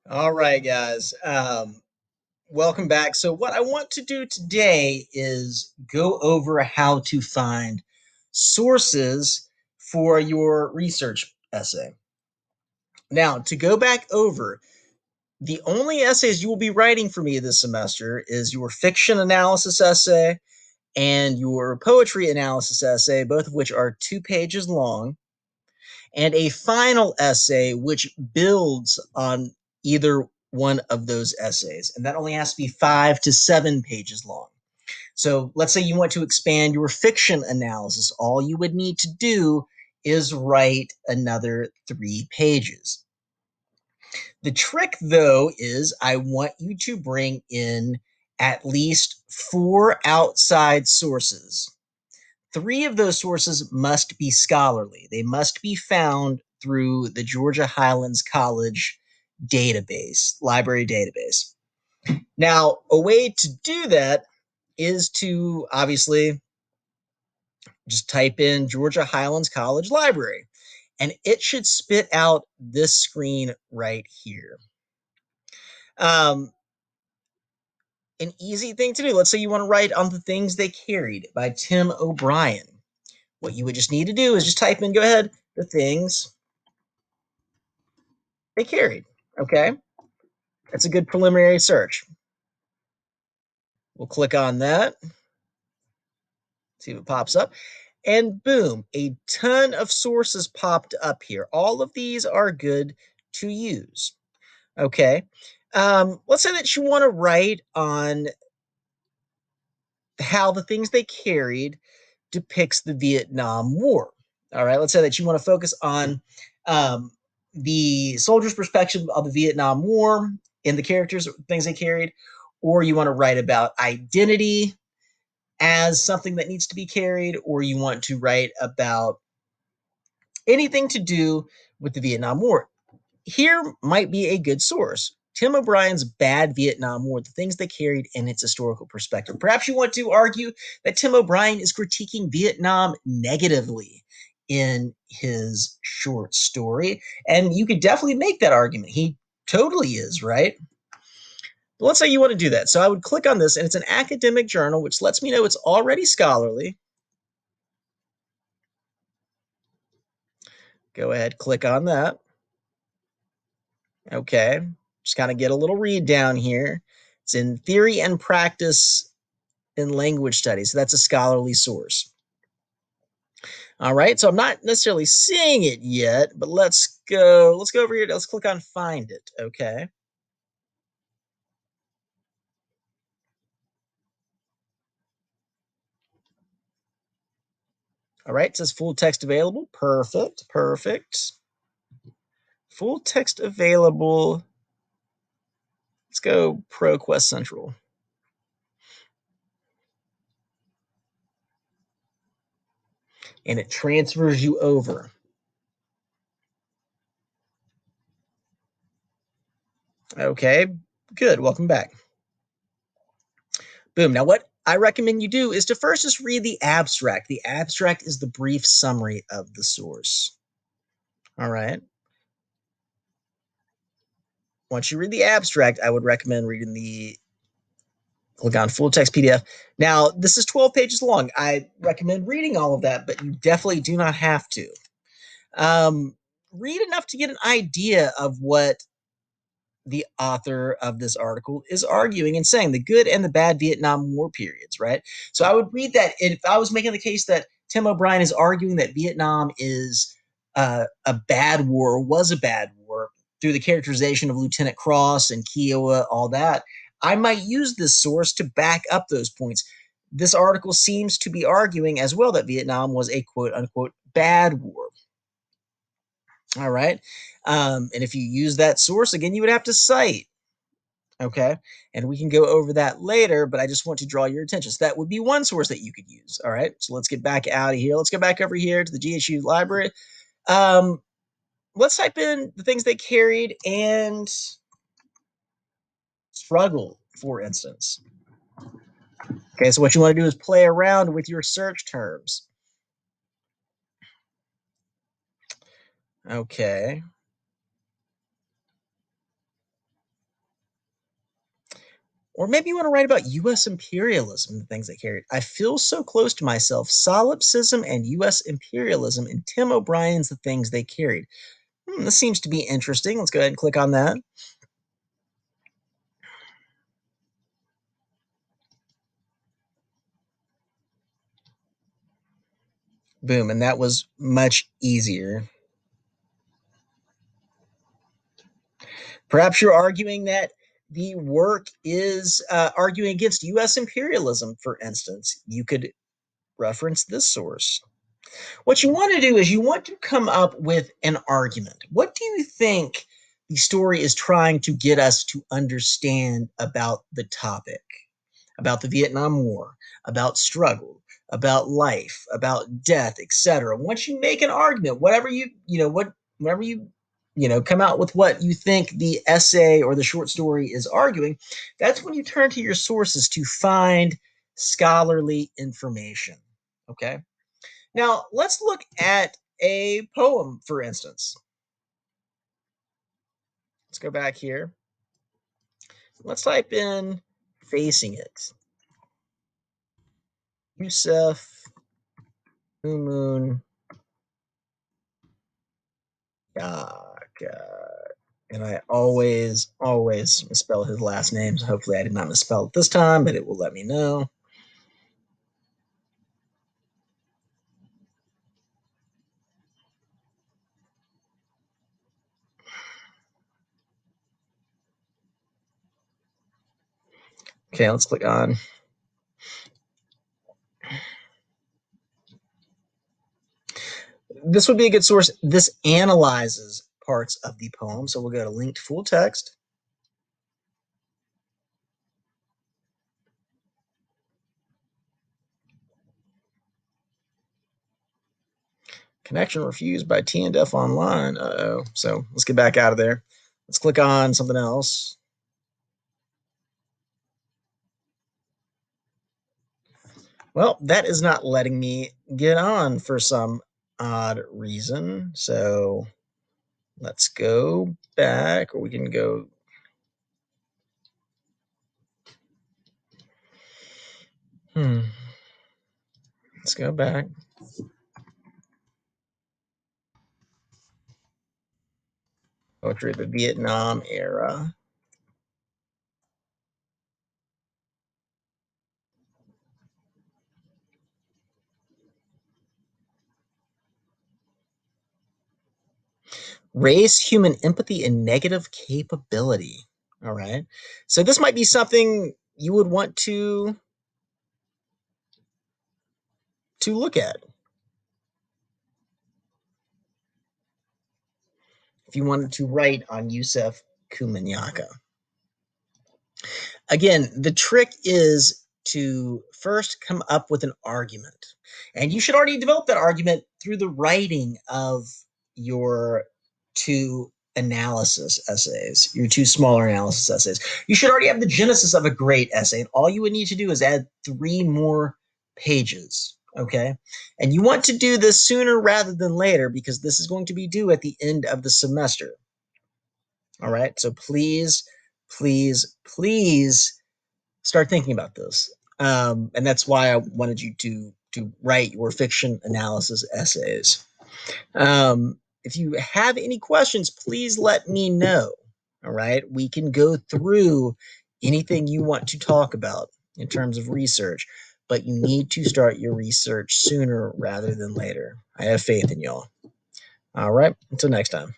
All right, guys. Welcome back. So, what I want to do today is go over how to find sources for your research essay. Now, to go back over, the only essays you will be writing for me this semester is your fiction analysis essay and your poetry analysis essay, both of which are 2 pages long, and a final essay which builds on either one of those essays. And that only has to be 5 to 7 pages long. So let's say you want to expand your fiction analysis. All you would need to do is write another 3 pages. The trick, though, is I want you to bring in at least 4 outside sources. 3 of those sources must be scholarly. They must be found through the Georgia Highlands College database, library database. Now, a way to do that is to obviously just type in Georgia Highlands College Library, and it should spit out this screen right here. An easy thing to do, let's say you want to write on The Things They Carried by Tim O'Brien. What you would just need to do is just type in, go ahead, The Things They Carried. Okay, that's a good preliminary search. We'll click on that, see what pops up, and boom, a ton of sources popped up here. All of these are good to use. Okay, let's say that you want to write on how The Things They Carried depicts the Vietnam War. All right, let's say that you want to focus on the soldiers' perspective of the Vietnam War in the characters, things they carried, or you want to write about identity as something that needs to be carried, or you want to write about anything to do with the Vietnam War. Here might be a good source. Tim O'Brien's Bad Vietnam War, the things they carried in its historical perspective. Perhaps you want to argue that Tim O'Brien is critiquing Vietnam negatively in his short story, and you could definitely make that argument. He totally is, right? But let's say you want to do that. So I would click on this, and it's an academic journal, which lets me know it's already scholarly. Go ahead, click on that. Okay, just kind of get a little read down here. It's in Theory and Practice in Language Studies. So that's a scholarly source. All right, so I'm not necessarily seeing it yet, but let's go over here. Let's click on Find It. Okay. All right, it says full text available. Perfect, perfect. Full text available. Let's go ProQuest Central. And it transfers you over. Okay, good. Welcome back. Boom. Now, what I recommend you do is to first just read the abstract. The abstract is the brief summary of the source. All right. Once you read the abstract, I would recommend reading the click on full text PDF. Now, this is 12 pages long. I recommend reading all of that, but you definitely do not have to. Read enough to get an idea of what the author of this article is arguing and saying, the good and the bad Vietnam War periods, right? So I would read that. If I was making the case that Tim O'Brien is arguing that Vietnam is a bad war, was a bad war, through the characterization of Lieutenant Cross and Kiowa, all that, I might use this source to back up those points. This article seems to be arguing as well that Vietnam was a quote unquote bad war. All right. And if you use that source, again, you would have to cite. Okay. And we can go over that later, but I just want to draw your attention. So that would be one source that you could use. All right. So let's get back out of here. Let's go back over here to the GHU library. Let's type in the things they carried and struggle, for instance. Okay. So what you want to do is play around with your search terms. Okay. Or maybe you want to write about U.S. imperialism, the things they carried. I feel so close to myself. Solipsism and U.S. imperialism and Tim O'Brien's the things they carried. This seems to be interesting. Let's go ahead and click on that. Boom, and that was much easier. Perhaps you're arguing that the work is arguing against U.S. imperialism, for instance. You could reference this source. What you want to do is you want to come up with an argument. What do you think the story is trying to get us to understand about the topic, about the Vietnam War, about struggle, about life, about death, etc. Once you make an argument, whatever you come out with what you think the essay or the short story is arguing, that's when you turn to your sources to find scholarly information. Okay? Now, let's look at a poem, for instance. Let's go back here. Let's type in Facing It. Yusef Umun Yaka. And I always misspell his last name. So hopefully I did not misspell it this time, but it will let me know. Okay, let's click on. This would be a good source. This analyzes parts of the poem. So we'll go to linked full text. Connection refused by TNDF Online. Uh-oh. So let's get back out of there. Let's click on something else. Well, that is not letting me get on for some odd reason. So let's go back, or we can go. Let's go back. Poetry of the Vietnam era. Race, human empathy, and negative capability. All right. So this might be something you would want to look at if you wanted to write on Yusef Kumanyaka. Again, the trick is to first come up with an argument. And you should already develop that argument through the writing of your two analysis essays, your two smaller analysis essays. You should already have the genesis of a great essay. And all you would need to do is add 3 more pages. Okay. And you want to do this sooner rather than later because this is going to be due at the end of the semester. All right. So please start thinking about this. And that's why I wanted you to write your fiction analysis essays. If you have any questions, please let me know. All right, we can go through anything you want to talk about in terms of research, but you need to start your research sooner rather than later. I have faith in y'all. All right, until next time.